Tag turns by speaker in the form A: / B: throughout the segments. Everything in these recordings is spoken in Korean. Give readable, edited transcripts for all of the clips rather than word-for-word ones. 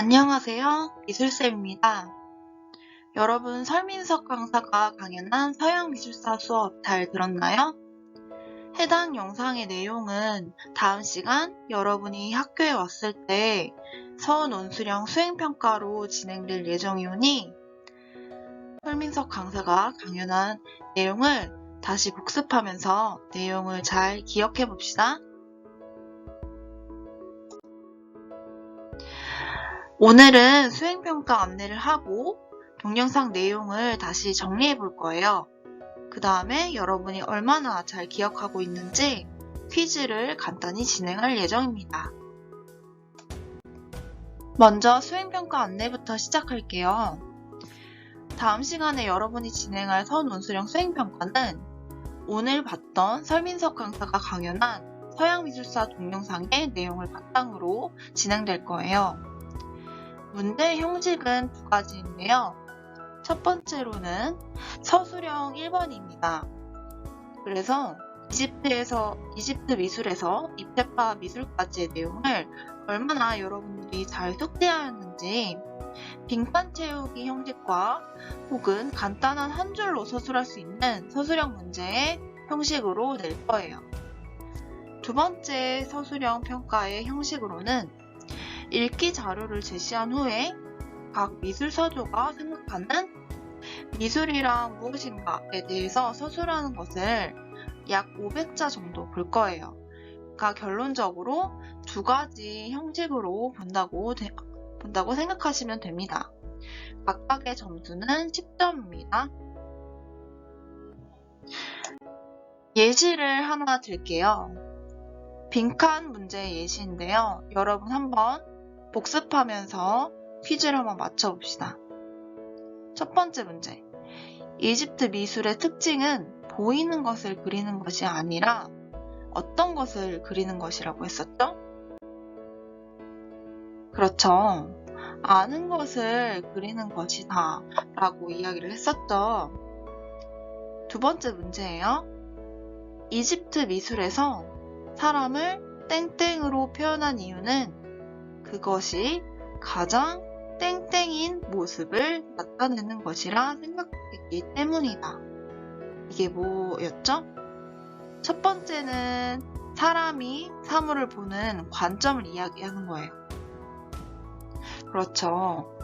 A: 안녕하세요. 이슬쌤입니다. 여러분, 설민석 강사가 강연한 서양미술사 수업 잘 들었나요? 해당 영상의 내용은 다음 시간 여러분이 학교에 왔을 때 서원온수령 수행평가로 진행될 예정이오니 설민석 강사가 강연한 내용을 다시 복습하면서 내용을 잘 기억해 봅시다. 오늘은 수행평가 안내를 하고 동영상 내용을 다시 정리해 볼 거예요. 그 다음에 여러분이 얼마나 잘 기억하고 있는지 퀴즈를 간단히 진행할 예정입니다. 먼저 수행평가 안내부터 시작할게요. 다음 시간에 여러분이 진행할 서원온수령 수행평가는 오늘 봤던 설민석 강사가 강연한 서양미술사 동영상의 내용을 바탕으로 진행될 거예요. 문제 형식은 두 가지인데요. 첫 번째로는 서술형 1번입니다. 그래서 이집트 미술에서 입체파 미술까지의 내용을 얼마나 여러분들이 잘 숙지하였는지 빙판 채우기 형식과 혹은 간단한 한 줄로 서술할 수 있는 서술형 문제의 형식으로 낼 거예요. 두 번째 서술형 평가의 형식으로는 읽기 자료를 제시한 후에 각 미술사조가 생각하는 미술이란 무엇인가에 대해서 서술하는 것을 약 500자 정도 볼 거예요. 그러니까 결론적으로 두 가지 형식으로 본다고 생각하시면 됩니다. 각각의 점수는 10점입니다. 예시를 하나 드릴게요. 빈칸 문제 예시인데요. 여러분 한번 복습하면서 퀴즈를 한번 맞춰봅시다. 첫 번째 문제. 이집트 미술의 특징은 보이는 것을 그리는 것이 아니라 어떤 것을 그리는 것이라고 했었죠? 그렇죠. 아는 것을 그리는 것이다 라고 이야기를 했었죠. 두 번째 문제예요. 이집트 미술에서 사람을 땡땡으로 표현한 이유는 그것이 가장 땡땡인 모습을 나타내는 것이라 생각했기 때문이다. 이게 뭐였죠? 첫 번째는 사람이 사물을 보는 관점을 이야기하는 거예요. 그렇죠.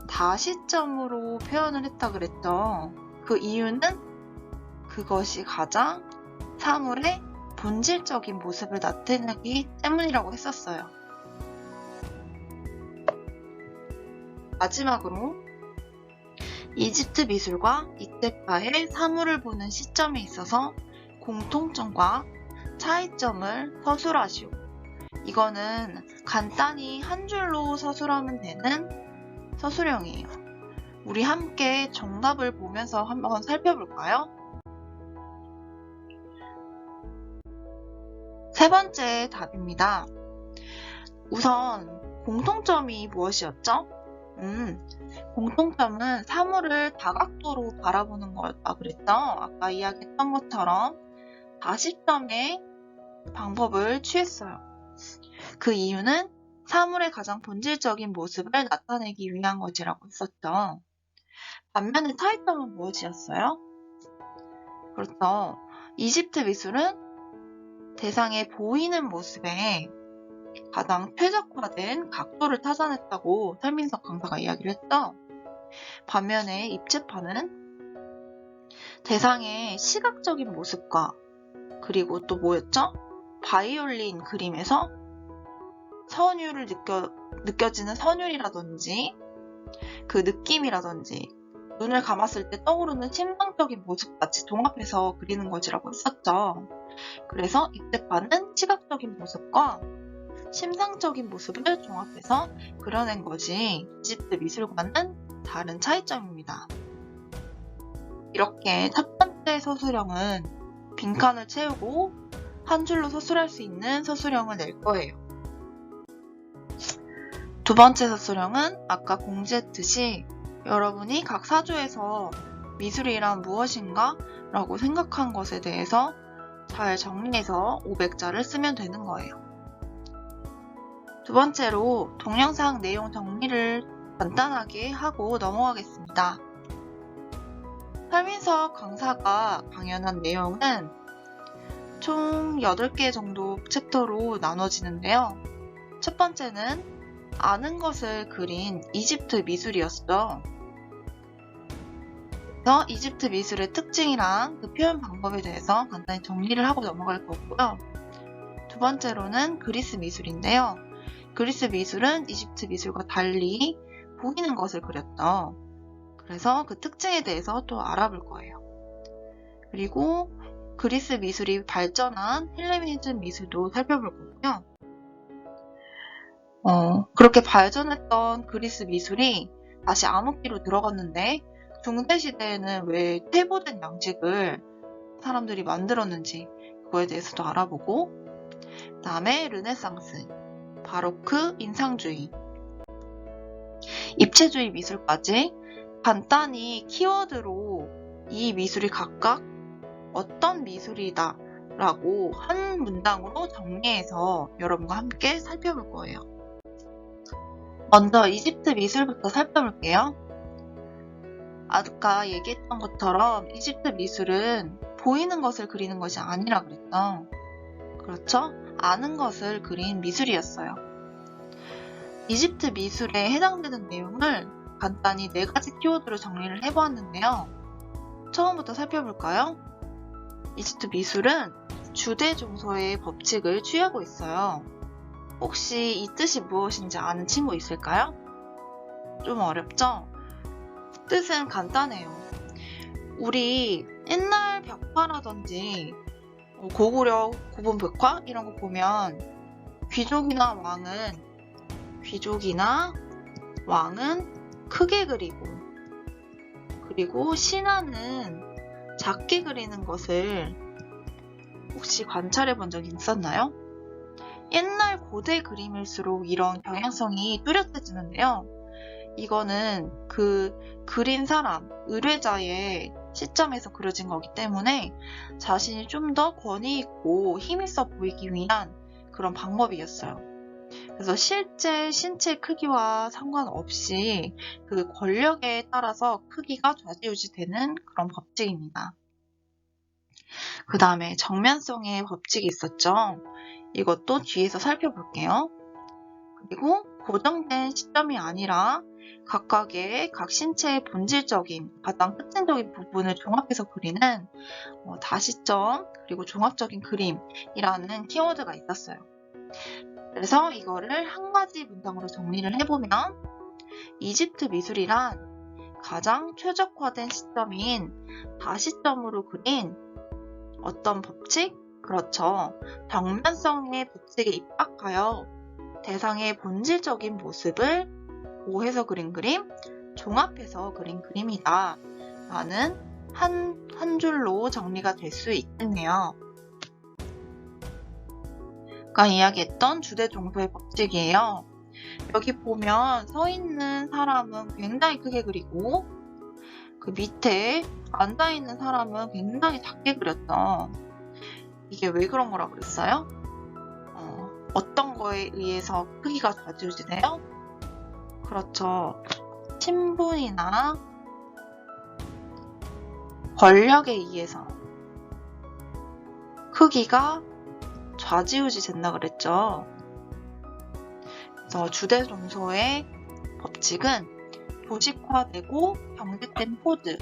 A: 다시점으로 표현을 했다 그랬죠. 그 이유는 그것이 가장 사물의 본질적인 모습을 나타내기 때문이라고 했었어요. 마지막으로 이집트 미술과 입체파의 사물을 보는 시점에 있어서 공통점과 차이점을 서술하시오. 이거는 간단히 한 줄로 서술하면 되는 서술형이에요. 우리 함께 정답을 보면서 한번 살펴볼까요? 세 번째 답입니다. 우선 공통점이 무엇이었죠? 공통점은 사물을 다각도로 바라보는 거였다 그랬죠? 아까 이야기했던 것처럼 다시점의 방법을 취했어요. 그 이유는 사물의 가장 본질적인 모습을 나타내기 위한 것이라고 했었죠. 반면에 차이점은 무엇이었어요? 그렇죠. 이집트 미술은 대상의 보이는 모습에 가장 최적화된 각도를 찾아냈다고 설민석 강사가 이야기를 했죠. 반면에 입체파는 대상의 시각적인 모습과 그리고 또 뭐였죠? 바이올린 그림에서 선율을 느껴지는 선율이라든지 그 느낌이라든지 눈을 감았을 때 떠오르는 심상적인 모습까지 종합해서 그리는 것이라고 했었죠. 그래서 입체파는 시각적인 모습과 심상적인 모습을 종합해서 그려낸 것이 이집트 미술과는 다른 차이점입니다. 이렇게 첫 번째 서술형은 빈칸을 채우고 한 줄로 서술할 수 있는 서술형을 낼 거예요. 두 번째 서술형은 아까 공지했듯이 여러분이 각 사조에서 미술이란 무엇인가 라고 생각한 것에 대해서 잘 정리해서 500자를 쓰면 되는 거예요. 두 번째로 동영상 내용 정리를 간단하게 하고 넘어가겠습니다. 설민석 강사가 강연한 내용은 총 8개 정도 챕터로 나눠지는데요. 첫 번째는 아는 것을 그린 이집트 미술이었어. 그래서 이집트 미술의 특징이랑 그 표현 방법에 대해서 간단히 정리를 하고 넘어갈 거고요. 두 번째로는 그리스 미술인데요. 그리스 미술은 이집트 미술과 달리 보이는 것을 그렸다. 그래서 그 특징에 대해서 또 알아볼 거예요. 그리고 그리스 미술이 발전한 헬레니즘 미술도 살펴볼 거고요. 그렇게 발전했던 그리스 미술이 다시 암흑기로 들어갔는데 중세시대에는 왜 퇴보된 양식을 사람들이 만들었는지 그거에 대해서도 알아보고, 그 다음에 르네상스, 바로크, 인상주의, 입체주의 미술까지 간단히 키워드로 이 미술이 각각 어떤 미술이다 라고 한 문장으로 정리해서 여러분과 함께 살펴볼 거예요. 먼저 이집트 미술부터 살펴볼게요. 아까 얘기했던 것처럼 이집트 미술은 보이는 것을 그리는 것이 아니라 그랬죠. 그렇죠? 아는 것을 그린 미술이었어요. 이집트 미술에 해당되는 내용을 간단히 4가지 키워드로 정리를 해보았는데요. 처음부터 살펴볼까요? 이집트 미술은 주대 종소의 법칙을 취하고 있어요. 혹시 이 뜻이 무엇인지 아는 친구 있을까요? 좀 어렵죠? 뜻은 간단해요. 우리 옛날 벽화라든지 고구려 고분 벽화 이런 거 보면 귀족이나 왕은 크게 그리고 신하는 작게 그리는 것을 혹시 관찰해 본 적이 있었나요? 옛날 고대 그림일수록 이런 경향성이 뚜렷해지는데요. 이거는 그 그린 사람, 의뢰자의 시점에서 그려진 거기 때문에 자신이 좀 더 권위 있고 힘 있어 보이기 위한 그런 방법이었어요. 그래서 실제 신체 크기와 상관없이 그 권력에 따라서 크기가 좌지우지되는 그런 법칙입니다. 그 다음에 정면성의 법칙이 있었죠. 이것도 뒤에서 살펴볼게요. 그리고 고정된 시점이 아니라 각각의 각 신체의 본질적인 가장 특징적인 부분을 종합해서 그리는 다시점 그리고 종합적인 그림이라는 키워드가 있었어요. 그래서 이거를 한 가지 문장으로 정리를 해보면 이집트 미술이란 가장 최적화된 시점인 다시점으로 그린 어떤 법칙? 그렇죠. 정면성의 법칙에 입각하여 대상의 본질적인 모습을 보해서 그린 그림, 종합해서 그린 그림이다 라는 한 줄로 정리가 될 수 있겠네요. 아까 이야기했던 주대 종소의 법칙이에요. 여기 보면 서 있는 사람은 굉장히 크게 그리고 그 밑에 앉아 있는 사람은 굉장히 작게 그렸죠. 이게 왜 그런 거라 그랬어요? 어떤 거에 의해서 크기가 좌지우지돼요? 그렇죠. 신분이나 권력에 의해서 크기가 좌지우지 된다 그랬죠. 그래서 주대 종소의 법칙은 조직화되고 경직된 포즈,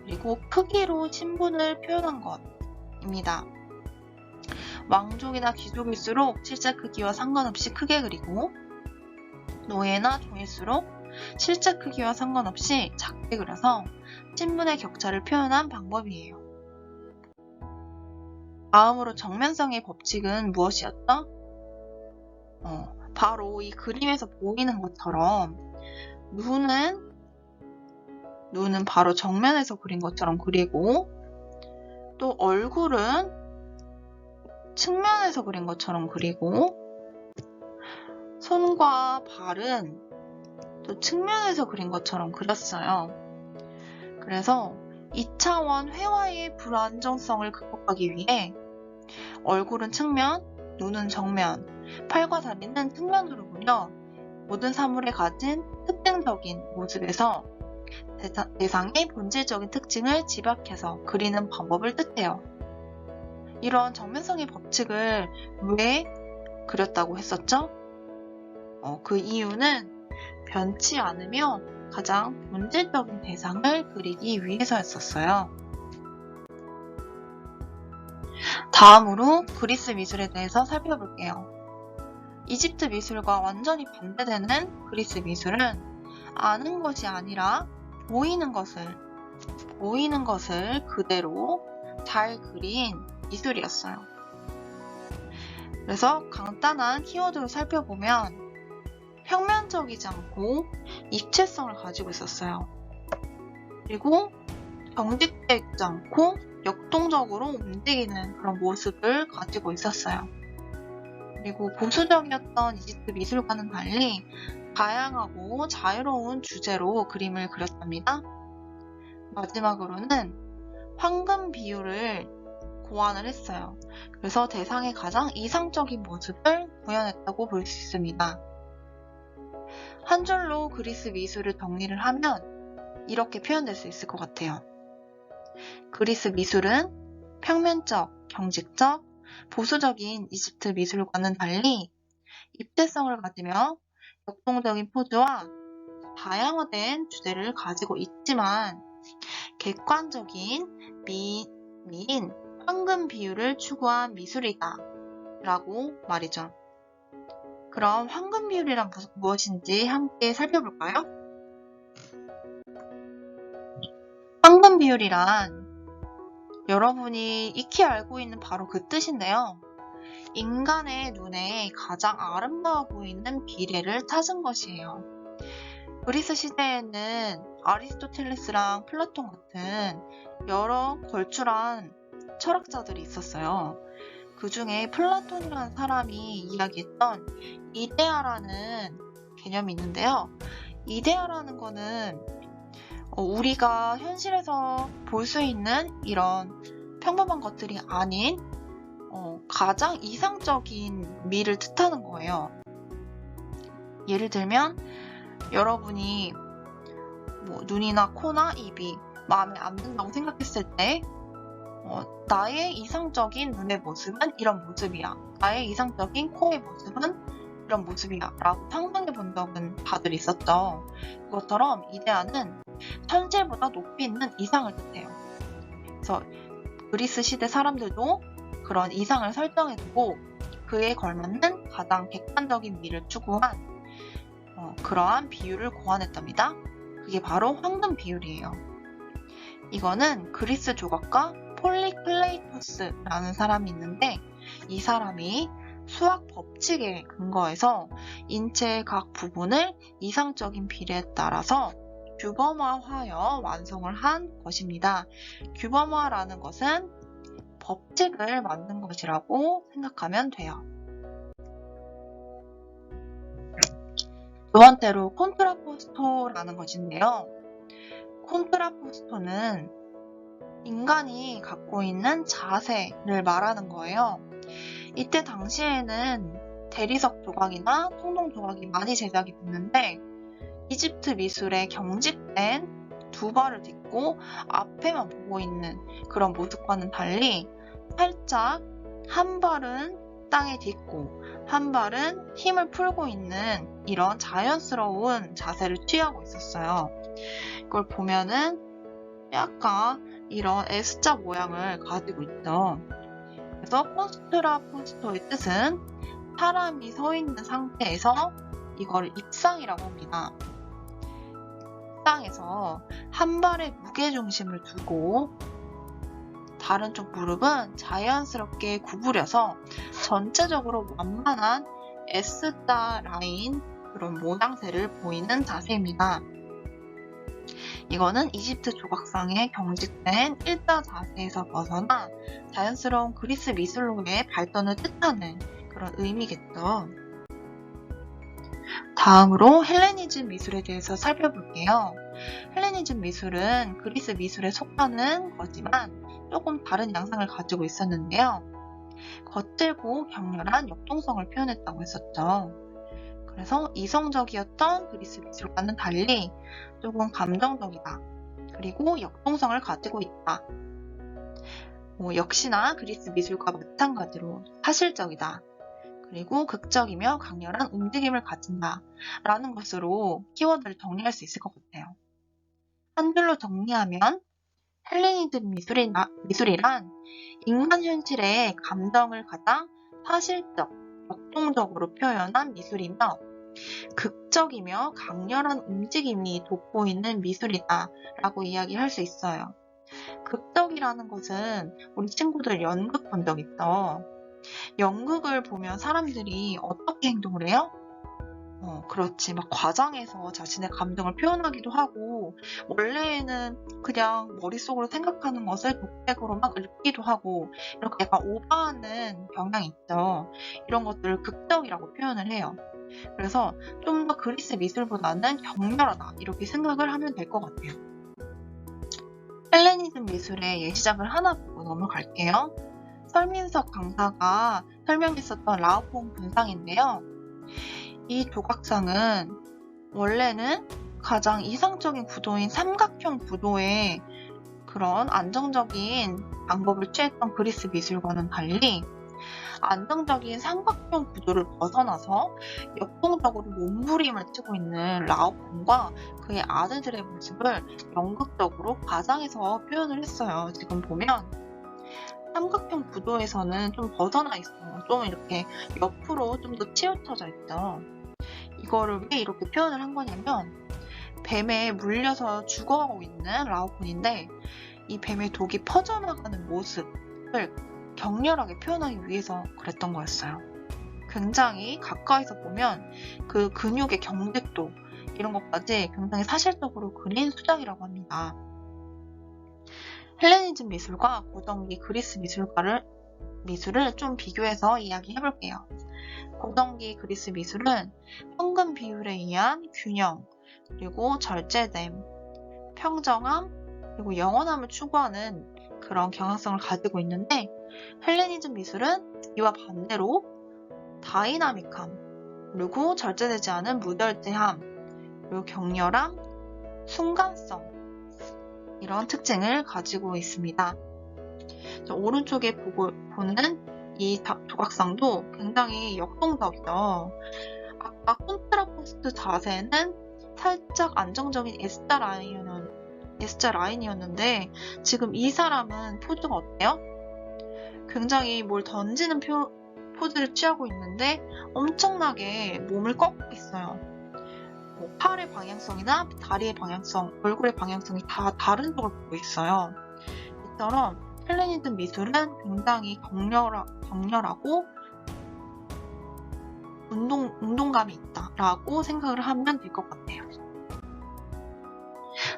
A: 그리고 크기로 신분을 표현한 것입니다. 왕족이나 귀족일수록 실제 크기와 상관없이 크게 그리고 노예나 종일수록 실제 크기와 상관없이 작게 그려서 신분의 격차를 표현한 방법이에요. 다음으로 정면성의 법칙은 무엇이었죠? 바로 이 그림에서 보이는 것처럼 눈은 바로 정면에서 그린 것처럼 그리고 또 얼굴은 측면에서 그린 것처럼 그리고 손과 발은 또 측면에서 그린 것처럼 그렸어요. 그래서 2차원 회화의 불안정성을 극복하기 위해 얼굴은 측면, 눈은 정면, 팔과 다리는 측면으로 미술은요, 모든 사물에 가진 특징적인 모습에서 대상의 본질적인 특징을 집약해서 그리는 방법을 뜻해요. 이런 정면성의 법칙을 왜 그렸다고 했었죠? 그 이유는 변치 않으며 가장 본질적인 대상을 그리기 위해서였었어요. 다음으로 그리스 미술에 대해서 살펴볼게요. 이집트 미술과 완전히 반대되는 그리스 미술은 아는 것이 아니라 보이는 것을 그대로 잘 그린 미술이었어요. 그래서 간단한 키워드로 살펴보면 평면적이지 않고 입체성을 가지고 있었어요. 그리고 경직되어 있지 않고 역동적으로 움직이는 그런 모습을 가지고 있었어요. 그리고 보수적이었던 이집트 미술과는 달리 다양하고 자유로운 주제로 그림을 그렸답니다. 마지막으로는 황금 비율을 고안을 했어요. 그래서 대상의 가장 이상적인 모습을 구현했다고 볼 수 있습니다. 한 줄로 그리스 미술을 정리를 하면 이렇게 표현될 수 있을 것 같아요. 그리스 미술은 평면적, 경직적, 보수적인 이집트 미술과는 달리 입체성을 가지며 역동적인 포즈와 다양화된 주제를 가지고 있지만 객관적인 미인 황금 비율을 추구한 미술이다 라고 말이죠. 그럼 황금 비율이란 무엇인지 함께 살펴볼까요? 황금 비율이란 여러분이 익히 알고 있는 바로 그 뜻인데요. 인간의 눈에 가장 아름다워 보이는 비례를 찾은 것이에요. 그리스 시대에는 아리스토텔레스랑 플라톤 같은 여러 걸출한 철학자들이 있었어요. 그 중에 플라톤이라는 사람이 이야기했던 이데아라는 개념이 있는데요. 이데아라는 거는 우리가 현실에서 볼 수 있는 이런 평범한 것들이 아닌 가장 이상적인 미를 뜻하는 거예요. 예를 들면 여러분이 눈이나 코나 입이 마음에 안 든다고 생각했을 때 나의 이상적인 눈의 모습은 이런 모습이야. 나의 이상적인 코의 모습은 이런 모습이야. 라고 상상해 본 적은 다들 있었죠. 그것처럼 이데아는 현실보다 높이 있는 이상을 뜻해요. 그래서 그리스 시대 사람들도 그런 이상을 설정해두고 그에 걸맞는 가장 객관적인 미를 추구한 그러한 비율을 고안했답니다. 그게 바로 황금 비율이에요. 이거는 그리스 조각가 폴리클레이토스라는 사람이 있는데 이 사람이 수학 법칙에 근거해서 인체의 각 부분을 이상적인 비례에 따라서 규범화하여 완성을 한 것입니다. 규범화라는 것은 법칙을 만든 것이라고 생각하면 돼요. 두 번째로 콘트라포스토라는 것인데요. 콘트라포스토는 인간이 갖고 있는 자세를 말하는 거예요. 이때 당시에는 대리석 조각이나 통동 조각이 많이 제작이 됐는데 이집트 미술의 경직된 두 발을 딛고 앞에만 보고 있는 그런 모습과는 달리 살짝 한 발은 땅에 딛고 한 발은 힘을 풀고 있는 이런 자연스러운 자세를 취하고 있었어요. 이걸 보면은 약간 이런 S자 모양을 가지고 있죠. 그래서 콘트라포스토의 뜻은 사람이 서 있는 상태에서 이걸 입상이라고 합니다. 입상에서 한 발의 무게중심을 두고 다른 쪽 무릎은 자연스럽게 구부려서 전체적으로 완만한 S자 라인 그런 모양새를 보이는 자세입니다. 이거는 이집트 조각상의 경직된 일자 자세에서 벗어나 자연스러운 그리스 미술로의 발전을 뜻하는 그런 의미겠죠. 다음으로 헬레니즘 미술에 대해서 살펴볼게요. 헬레니즘 미술은 그리스 미술에 속하는 거지만 조금 다른 양상을 가지고 있었는데요. 거칠고 격렬한 역동성을 표현했다고 했었죠. 그래서 이성적이었던 그리스 미술과는 달리 조금 감정적이다. 그리고 역동성을 가지고 있다. 역시나 그리스 미술과 마찬가지로 사실적이다. 그리고 극적이며 강렬한 움직임을 가진다. 라는 것으로 키워드를 정리할 수 있을 것 같아요. 한 줄로 정리하면 헬레니즘 미술이란 인간 현실의 감정을 가장 사실적, 역동적으로 표현한 미술이며 극적이며 강렬한 움직임이 돋보이는 미술이다 라고 이야기할 수 있어요. 극적이라는 것은 우리 친구들 연극 본 적 있죠? 연극을 보면 사람들이 어떻게 행동을 해요? 그렇지. 막 과장해서 자신의 감정을 표현하기도 하고, 원래는 그냥 머릿속으로 생각하는 것을 독백으로 막 읊기도 하고, 이렇게 약간 오버하는 경향이 있죠. 이런 것들을 극적이라고 표현을 해요. 그래서 좀 더 그리스 미술보다는 격렬하다. 이렇게 생각을 하면 될 것 같아요. 헬레니즘 미술의 예시작을 하나 보고 넘어갈게요. 설민석 강사가 설명했었던 라오퐁 분상인데요. 이 조각상은 원래는 가장 이상적인 구도인 삼각형 구도의 그런 안정적인 방법을 취했던 그리스 미술과는 달리 안정적인 삼각형 구도를 벗어나서 역동적으로 몸부림을 치고 있는 라오퐁과 그의 아들들의 모습을 연극적으로 과장해서 표현을 했어요. 지금 보면 삼각형 구도에서는 좀 벗어나 있어요. 좀 이렇게 옆으로 좀 더 치우쳐져 있죠. 이거를 왜 이렇게 표현을 한 거냐면 뱀에 물려서 죽어가고 있는 라오폰인데 이 뱀의 독이 퍼져나가는 모습을 격렬하게 표현하기 위해서 그랬던 거였어요. 굉장히 가까이서 보면 그 근육의 경직도 이런 것까지 굉장히 사실적으로 그린 수작이라고 합니다. 헬레니즘 미술과 고전기 그리스 미술을 좀 비교해서 이야기해볼게요. 고전기 그리스 미술은 현금 비율에 의한 균형, 그리고 절제됨, 평정함, 그리고 영원함을 추구하는 그런 경향성을 가지고 있는데 헬레니즘 미술은 이와 반대로 다이나믹함, 그리고 절제되지 않은 무절제함, 그리고 격렬함, 순간성 이런 특징을 가지고 있습니다. 오른쪽에 보는 이 조각상도 굉장히 역동적이죠. 아까 콘트라포스트 자세는 살짝 안정적인 S자 라인이었는데 지금 이 사람은 포즈가 어때요? 굉장히 뭘 던지는 포즈를 취하고 있는데 엄청나게 몸을 꺾고 있어요. 팔의 방향성이나 다리의 방향성, 얼굴의 방향성이 다 다른 쪽을 보고 있어요. 이처럼 헬레니즘 미술은 굉장히 격렬하고 운동감이 있다라고 생각을 하면 될 것 같아요.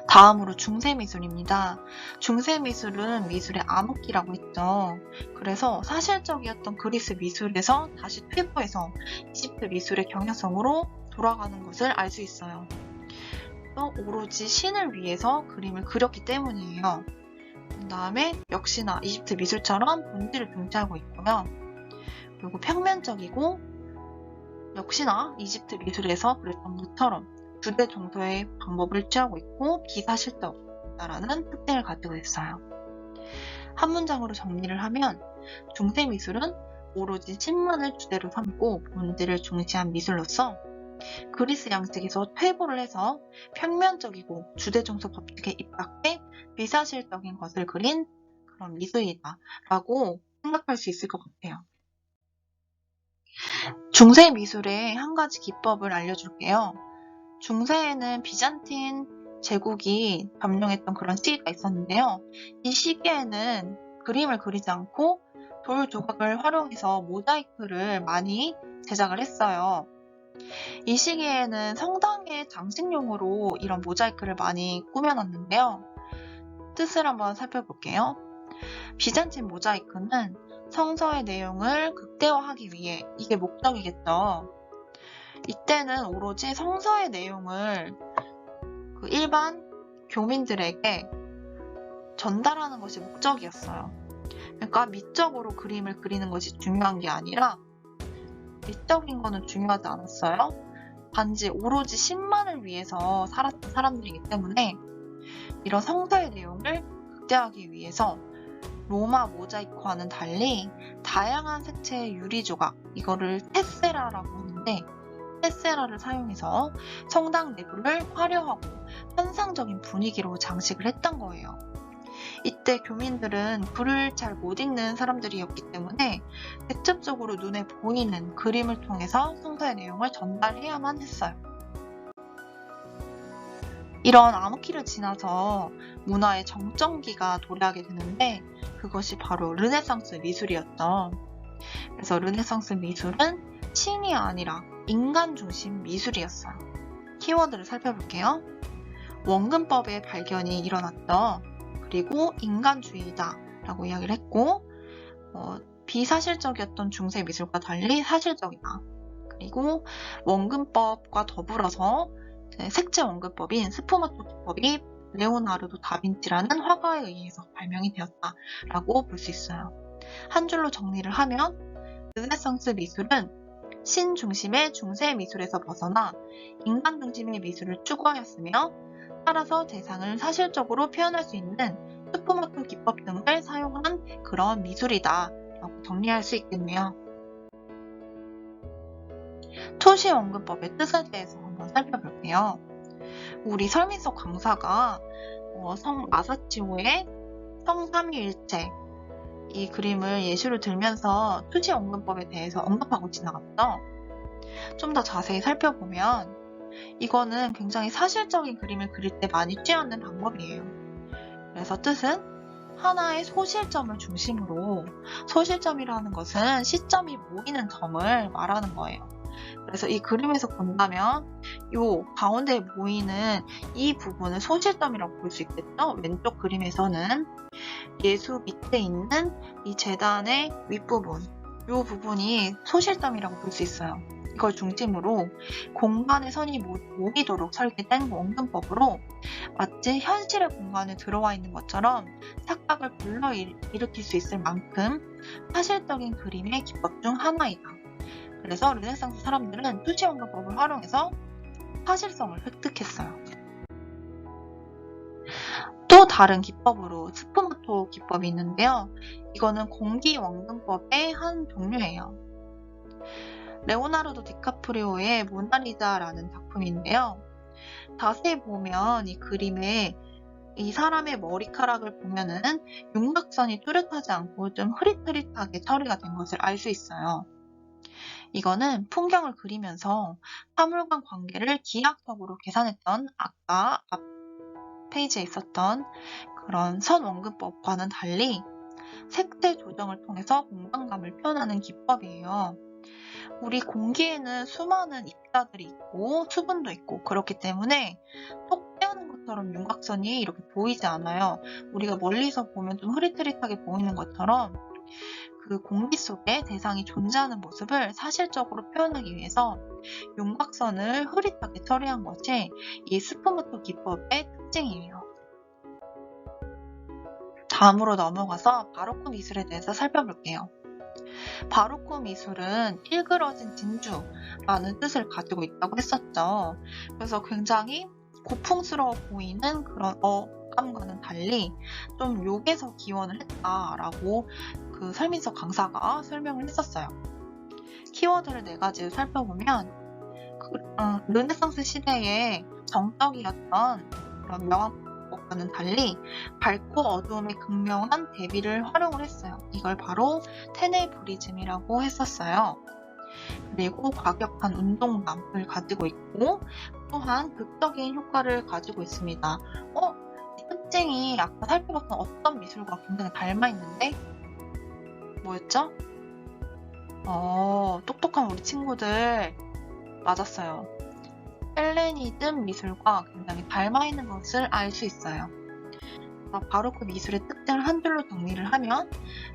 A: 다음으로 중세미술입니다. 중세미술은 미술의 암흑기라고 했죠. 그래서 사실적이었던 그리스 미술에서 다시 퇴보해서 이집트 미술의 경향성으로 돌아가는 것을 알 수 있어요. 오로지 신을 위해서 그림을 그렸기 때문이에요. 그 다음에 역시나 이집트 미술처럼 본질을 중시하고 있고요. 그리고 평면적이고 역시나 이집트 미술에서 그랬던 것처럼 주대 정서의 방법을 취하고 있고 비사실적이다라는 특징을 가지고 있어요. 한 문장으로 정리를 하면 중세 미술은 오로지 신만을 주제로 삼고 본질을 중시한 미술로서 그리스 양식에서 퇴보를 해서 평면적이고 주대 정서 법칙에 입각해 비사실적인 것을 그린 그런 미술이다 라고 생각할 수 있을 것 같아요. 중세 미술의 한 가지 기법을 알려줄게요. 중세에는 비잔틴 제국이 점령했던 그런 시기가 있었는데요. 이 시기에는 그림을 그리지 않고 돌 조각을 활용해서 모자이크를 많이 제작을 했어요. 이 시기에는 성당의 장식용으로 이런 모자이크를 많이 꾸며놨는데요. 뜻을 한번 살펴볼게요. 비잔틴 모자이크는 성서의 내용을 극대화하기 위해 이게 목적이겠죠. 이때는 오로지 성서의 내용을 그 일반 교민들에게 전달하는 것이 목적이었어요. 그러니까 미적으로 그림을 그리는 것이 중요한 게 아니라 미적인 거는 중요하지 않았어요. 단지 오로지 신만을 위해서 살았던 사람들이기 때문에 이런 성서의 내용을 극대화하기 위해서 로마 모자이크와는 달리 다양한 색채의 유리 조각, 이거를 테세라라고 하는데 테세라를 사용해서 성당 내부를 화려하고 환상적인 분위기로 장식을 했던 거예요. 이때 교민들은 글을 잘 못 읽는 사람들이었기 때문에 직접적으로 눈에 보이는 그림을 통해서 성서의 내용을 전달해야만 했어요. 이런 암흑기를 지나서 문화의 정점기가 도래하게 되는데 그것이 바로 르네상스 미술이었죠. 그래서 르네상스 미술은 신이 아니라 인간 중심 미술이었어요. 키워드를 살펴볼게요. 원근법의 발견이 일어났죠. 그리고 인간주의다 라고 이야기를 했고 비사실적이었던 중세 미술과 달리 사실적이다. 그리고 원근법과 더불어서 색채 원근법인 스푸마토 기법이 레오나르도 다빈치라는 화가에 의해서 발명이 되었다라고 볼 수 있어요. 한 줄로 정리를 하면 르네상스 미술은 신 중심의 중세 미술에서 벗어나 인간 중심의 미술을 추구하였으며 따라서 대상을 사실적으로 표현할 수 있는 스푸마토 기법 등을 사용한 그런 미술이다 라고 정리할 수 있겠네요. 토시 원근법의 뜻에 대해서 한번 살펴볼게요. 우리 설민석 강사가 성 마사치오의 성삼위일체 이 그림을 예시로 들면서 토시 원근법에 대해서 언급하고 지나갔죠. 좀 더 자세히 살펴보면 이거는 굉장히 사실적인 그림을 그릴 때 많이 취하는 방법이에요. 그래서 뜻은 하나의 소실점을 중심으로, 소실점이라는 것은 시점이 모이는 점을 말하는 거예요. 그래서 이 그림에서 본다면 이 가운데 모이는 이 부분을 소실점이라고 볼 수 있겠죠. 왼쪽 그림에서는 예수 밑에 있는 이 제단의 윗부분, 이 부분이 소실점이라고 볼 수 있어요. 이걸 중심으로 공간의 선이 모이도록 설계된 원근법으로 마치 현실의 공간에 들어와 있는 것처럼 착각을 불러일으킬 수 있을 만큼 사실적인 그림의 기법 중 하나이다. 그래서 르네상스 사람들은 토시 원근법을 활용해서 사실성을 획득했어요. 또 다른 기법으로 스푸마토 기법이 있는데요. 이거는 공기 원근법의 한 종류예요. 레오나르도 디카프리오의 모나리자라는 작품인데요. 자세히 보면 이 그림에 이 사람의 머리카락을 보면은 윤곽선이 뚜렷하지 않고 좀 흐릿흐릿하게 처리가 된 것을 알 수 있어요. 이거는 풍경을 그리면서 사물간 관계를 기하학적으로 계산했던 아까 앞 페이지에 있었던 그런 선 원근법과는 달리 색채 조정을 통해서 공간감을 표현하는 기법이에요. 우리 공기에는 수많은 입자들이 있고 수분도 있고 그렇기 때문에 톡 떼어는 것처럼 윤곽선이 이렇게 보이지 않아요. 우리가 멀리서 보면 좀 흐릿흐릿하게 보이는 것처럼 그 공기 속에 대상이 존재하는 모습을 사실적으로 표현하기 위해서 윤곽선을 흐릿하게 처리한 것이 이 스푸마토 기법의 특징이에요. 다음으로 넘어가서 바로크 미술에 대해서 살펴볼게요. 바로크 미술은 일그러진 진주라는 뜻을 가지고 있다고 했었죠. 그래서 굉장히 고풍스러워 보이는 그런 어감과는 달리 좀 욕에서 기원을 했다라고 그 설민석 강사가 설명을 했었어요. 키워드를 4가지를 살펴보면 르네상스 시대의 정적이었던 그런 명화법과는 달리 밝고 어두움의 극명한 대비를 활용을 했어요. 이걸 바로 테네브리즘이라고 했었어요. 그리고 과격한 운동감을 가지고 있고 또한 극적인 효과를 가지고 있습니다. 이 특징이 아까 살펴봤던 어떤 미술과 굉장히 닮아있는데 뭐였죠? 똑똑한 우리 친구들 맞았어요. 헬레니즘 미술과 굉장히 닮아있는 것을 알 수 있어요. 바로크 미술의 특징을 한 줄로 정리를 하면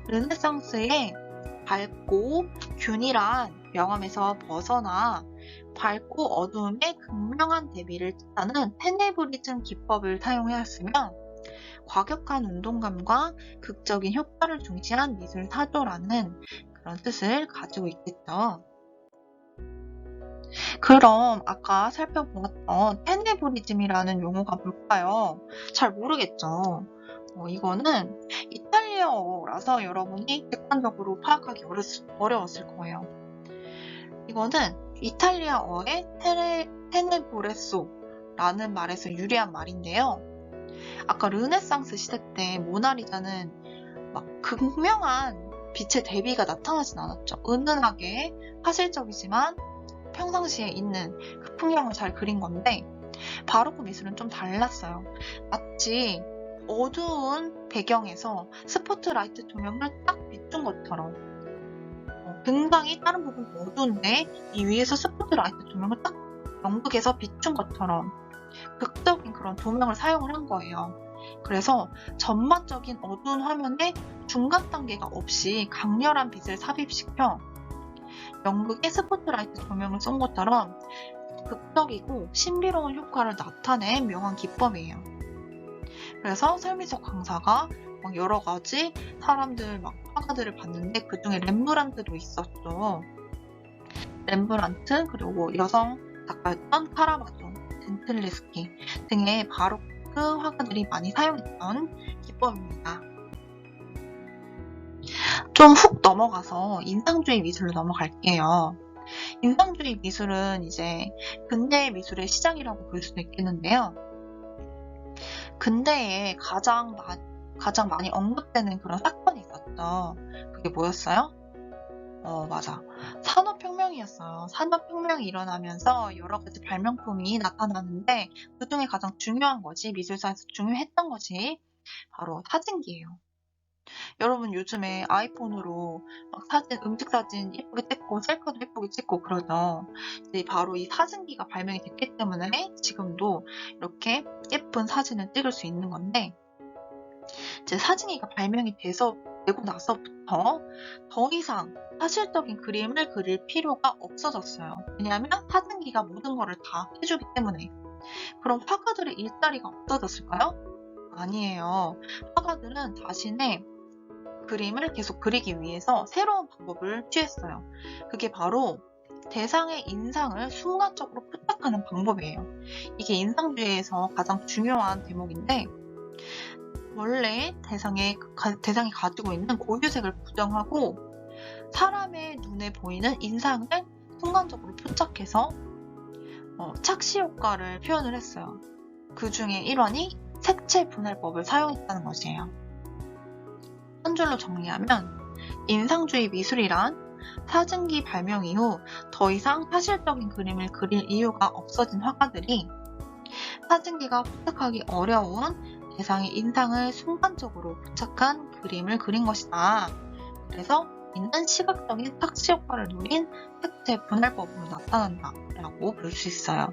A: 르네상스의 밝고 균일한 명암에서 벗어나 밝고 어두움의 극명한 대비를 뜻하는 테네브리즘 기법을 사용하였으며 과격한 운동감과 극적인 효과를 중시한 미술 사조라는 그런 뜻을 가지고 있겠죠. 그럼 아까 살펴보았던 테네브리즘이라는 용어가 뭘까요? 잘 모르겠죠? 이거는 이탈리아어라서 여러분이 객관적으로 파악하기 어려웠을 거예요. 이거는 이탈리아어의 테네브레소라는 말에서 유래한 말인데요. 아까 르네상스 시대 때 모나리자는 막 극명한 빛의 대비가 나타나진 않았죠. 은은하게 사실적이지만 평상시에 있는 그 풍경을 잘 그린 건데 바로크 미술은 좀 달랐어요. 마치 어두운 배경에서 스포트라이트 조명을 딱 비춘 것처럼 굉장히 다른 부분이 어두운데 이 위에서 스포트라이트 조명을 딱 연극에서 비춘 것처럼 극적인 그런 조명을 사용을 한 거예요. 그래서 전반적인 어두운 화면에 중간 단계가 없이 강렬한 빛을 삽입시켜 연극의 스포트라이트 조명을 쏜 것처럼 극적이고 신비로운 효과를 나타낸 명한 기법이에요. 그래서 설미석 강사가 막 여러 가지 사람들 막 화가들을 봤는데 그 중에 렘브란트도 있었죠. 렘브란트 그리고 여성 작가였던 카라바조, 젠틀레스키 등의 바로크 화가들이 많이 사용했던 기법입니다. 좀 훅 넘어가서 인상주의 미술로 넘어갈게요. 인상주의 미술은 이제 근대 미술의 시작이라고 볼 수도 있겠는데요. 근대에 가장 많이 언급되는 그런 사건이 있었죠. 그게 뭐였어요? 맞아. 산업혁명이었어요. 산업혁명이 일어나면서 여러 가지 발명품이 나타나는데 그 중에 가장 중요한 것이 미술사에서 중요했던 것이 바로 사진기예요. 여러분 요즘에 아이폰으로 막 음식 사진 예쁘게 찍고 셀카도 예쁘게 찍고 그러죠. 이제 바로 이 사진기가 발명이 됐기 때문에 지금도 이렇게 예쁜 사진을 찍을 수 있는 건데 이제 사진기가 발명이 되고 나서부터 더 이상 사실적인 그림을 그릴 필요가 없어졌어요. 왜냐하면 사진기가 모든 거를 다 해주기 때문에. 그럼 화가들의 일자리가 없어졌을까요? 아니에요. 화가들은 자신의 그림을 계속 그리기 위해서 새로운 방법을 취했어요. 그게 바로 대상의 인상을 순간적으로 포착하는 방법이에요. 이게 인상주의에서 가장 중요한 대목인데 원래 대상이 가지고 있는 고유색을 부정하고 사람의 눈에 보이는 인상을 순간적으로 포착해서 착시 효과를 표현을 했어요. 그 중에 일환이 색채 분할법을 사용했다는 것이에요. 한 줄로 정리하면 인상주의 미술이란 사진기 발명 이후 더 이상 사실적인 그림을 그릴 이유가 없어진 화가들이 사진기가 포착하기 어려운 대상의 인상을 순간적으로 포착한 그림을 그린 것이다. 그래서 이는 시각적인 착시 효과를 노린 색채 분할법으로 나타난다 라고 볼 수 있어요.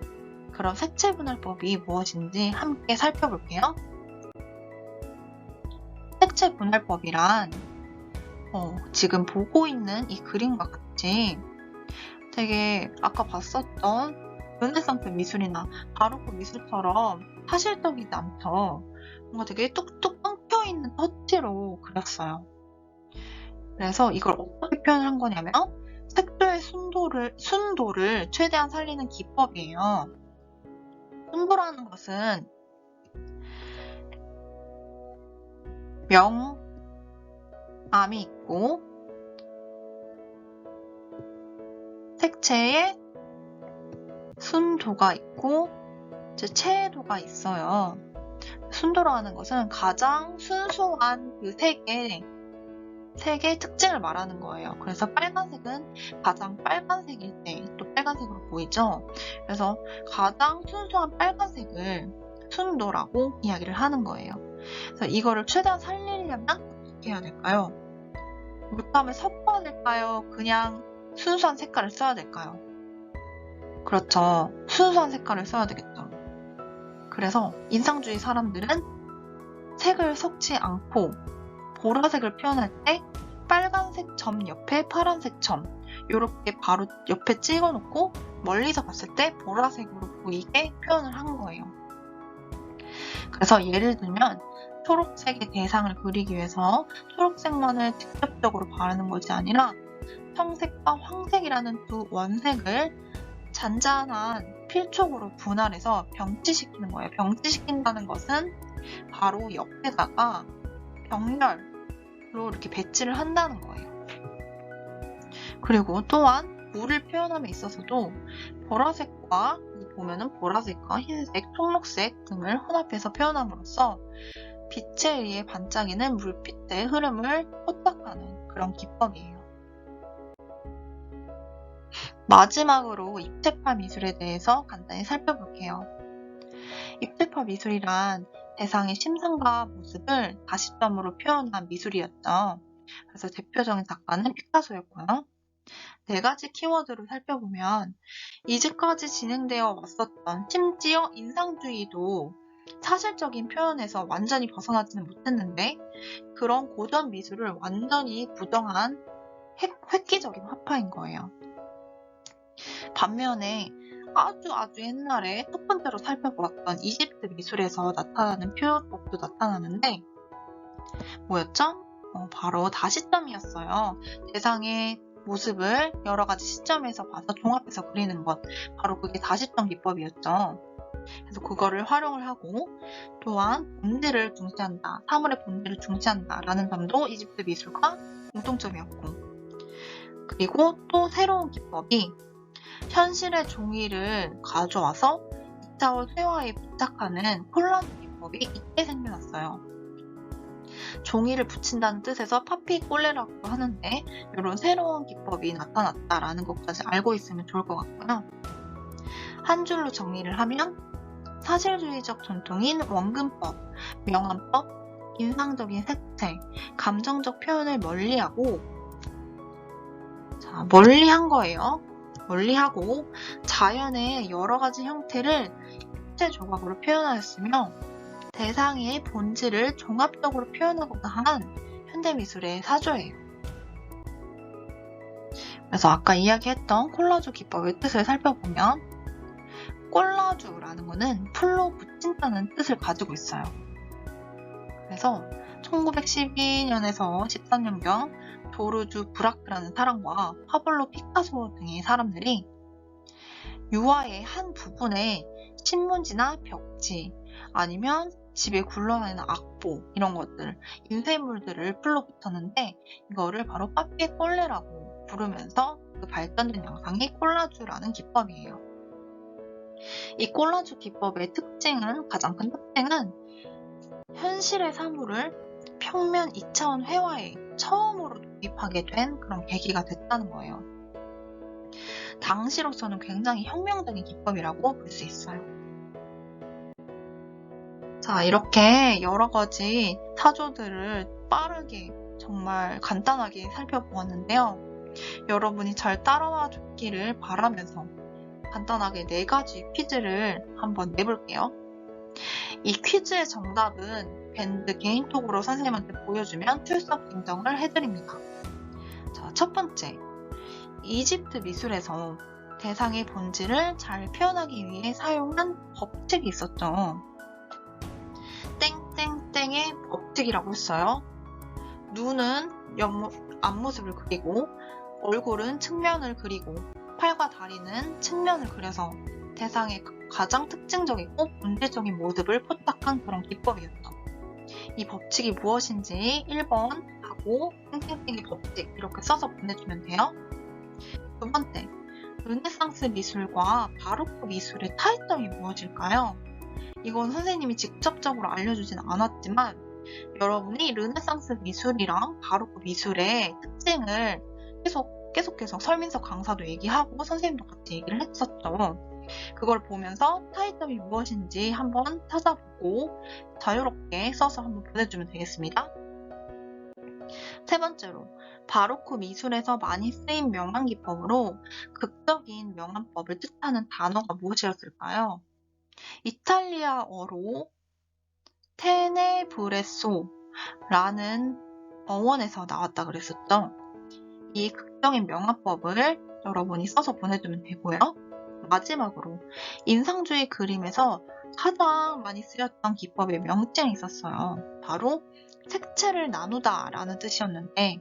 A: 그럼 색채 분할법이 무엇인지 함께 살펴볼게요. 색채 분할법이란 지금 보고 있는 이 그림과 같이 되게 아까 봤었던 르네상스 미술이나 바로크 미술처럼 사실적이지 않죠. 뭔가 되게 뚝뚝 끊겨있는 터치로 그렸어요. 그래서 이걸 어떻게 표현한 거냐면 색조의 순도를 최대한 살리는 기법이에요. 순도라는 것은 명암이 있고 색채에 순도가 있고 이제 채도가 있어요. 순도라는 것은 가장 순수한 그 색의 특징을 말하는 거예요. 그래서 빨간색은 가장 빨간색일 때 또 빨간색으로 보이죠. 그래서 가장 순수한 빨간색을 순도라고 이야기를 하는 거예요. 그래서 이거를 최대한 살리려면 어떻게 해야 될까요? 물감을 섞어야 될까요? 그냥 순수한 색깔을 써야 될까요? 그렇죠. 순수한 색깔을 써야 되겠죠. 그래서 인상주의 사람들은 색을 섞지 않고 보라색을 표현할 때 빨간색 점 옆에 파란색 점 이렇게 바로 옆에 찍어놓고 멀리서 봤을 때 보라색으로 보이게 표현을 한 거예요. 그래서 예를 들면 초록색의 대상을 그리기 위해서 초록색만을 직접적으로 바르는 것이 아니라 청색과 황색이라는 두 원색을 잔잔한 필촉으로 분할해서 병치시키는 거예요. 병치시킨다는 것은 바로 옆에다가 병렬로 이렇게 배치를 한다는 거예요. 그리고 또한 물을 표현함에 있어서도 보라색과 보면은 보라색과 흰색, 청록색 등을 혼합해서 표현함으로써 빛에 의해 반짝이는 물빛의 흐름을 포착하는 그런 기법이에요. 마지막으로 입체파 미술에 대해서 간단히 살펴볼게요. 입체파 미술이란 대상의 심상과 모습을 다시점으로 표현한 미술이었죠. 그래서 대표적인 작가는 피카소였고요. 4가지 키워드를 살펴보면 이제까지 진행되어 왔었던 심지어 인상주의도 사실적인 표현에서 완전히 벗어나지는 못했는데 그런 고전 미술을 완전히 부정한 획기적인 화파인 거예요. 반면에 아주 옛날에 첫 번째로 살펴보았던 이집트 미술에서 나타나는 표현법도 나타나는데 뭐였죠? 바로 다시점이었어요. 대상의 모습을 여러 가지 시점에서 봐서 종합해서 그리는 것, 바로 그게 다시점 기법이었죠. 그래서 그거를 활용을 하고 또한 본질을 중시한다, 사물의 본질을 중시한다 라는 점도 이집트 미술과 공통점이었고, 그리고 또 새로운 기법이 현실의 종이를 가져와서 2차원 회화에 부착하는 콜라주 기법이 이때 생겨났어요. 종이를 붙인다는 뜻에서 파피꼴레라고 하는데 이런 새로운 기법이 나타났다라는 것까지 알고 있으면 좋을 것 같고요. 한 줄로 정리를 하면 사실주의적 전통인 원근법, 명암법, 인상적인 색채, 감정적 표현을 멀리하고 멀리한 거예요. 멀리하고 자연의 여러 가지 형태를 입체 조각으로 표현하였으며 대상의 본질을 종합적으로 표현하고자 한 현대미술의 사조예요. 그래서 아까 이야기했던 콜라주 기법의 뜻을 살펴보면 콜라주라는 것은 풀로 붙인다는 뜻을 가지고 있어요. 그래서 1912년에서 13년경 조르주 브라크라는 사람과 파블로 피카소 등의 사람들이 유화의 한 부분에 신문지나 벽지 아니면 집에 굴러다니는 악보 이런 것들, 인쇄물들을 풀로 붙였는데 이거를 바로 파피에꼴레라고 부르면서 그 발전된 양상이 콜라주라는 기법이에요. 이 콜라주 기법의 가장 큰 특징은 현실의 사물을 평면 2차원 회화에 처음으로 도입하게 된 그런 계기가 됐다는 거예요. 당시로서는 굉장히 혁명적인 기법이라고 볼 수 있어요. 자, 이렇게 여러 가지 사조들을 빠르게 정말 간단하게 살펴보았는데요. 여러분이 잘 따라와 줬기를 바라면서 간단하게 4가지 퀴즈를 한번 내볼게요. 이 퀴즈의 정답은 밴드 개인톡으로 선생님한테 보여주면 출석 인정을 해드립니다. 자, 첫 번째, 이집트 미술에서 대상의 본질을 잘 표현하기 위해 사용한 법칙이 있었죠. 땡땡땡의 법칙이라고 했어요. 눈은 앞모습을 그리고 얼굴은 측면을 그리고 팔과 다리는 측면을 그려서 대상의 가장 특징적이고 본질적인 모습을 포착한 그런 기법이었다. 이 법칙이 무엇인지 1번 하고 땡땡땡의 법칙 이렇게 써서 보내주면 돼요. 두 번째, 르네상스 미술과 바로크 미술의 차이점이 무엇일까요? 이건 선생님이 직접적으로 알려주진 않았지만 여러분이 르네상스 미술이랑 바로크 미술의 특징을 계속해서 설민석 강사도 얘기하고 선생님도 같이 얘기를 했었죠. 그걸 보면서 차이점이 무엇인지 한번 찾아보고 자유롭게 써서 한번 보내주면 되겠습니다. 세 번째로, 바로크 미술에서 많이 쓰인 명암 기법으로 극적인 명암법을 뜻하는 단어가 무엇이었을까요? 이탈리아어로 테네브레소라는 어원에서 나왔다 그랬었죠. 이 극적인 명암법을 여러분이 써서 보내주면 되고요. 마지막으로 인상주의 그림에서 가장 많이 쓰였던 기법의 명칭이 있었어요. 바로 색채를 나누다 라는 뜻이었는데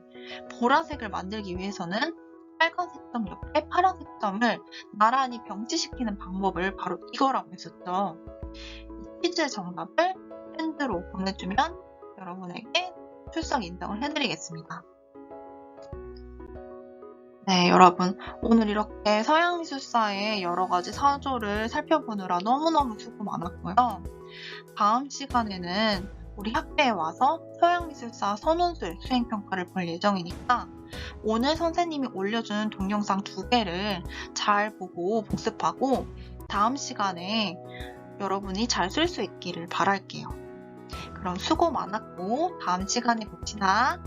A: 보라색을 만들기 위해서는 빨간색 점 옆에 파란색 점을 나란히 병치시키는 방법을 바로 이거라고 했었죠. 이 퀴즈의 정답을 밴드로 보내주면 여러분에게 출석 인정을 해드리겠습니다. 네, 여러분. 오늘 이렇게 서양미술사의 여러 가지 사조를 살펴보느라 너무너무 수고 많았고요. 다음 시간에는 우리 학교에 와서 서양미술사 선원술 수행평가를 볼 예정이니까 오늘 선생님이 올려준 동영상 2개를 잘 보고 복습하고 다음 시간에 여러분이 잘 쓸 수 있기를 바랄게요. 그럼 수고 많았고 다음 시간에 봅시다.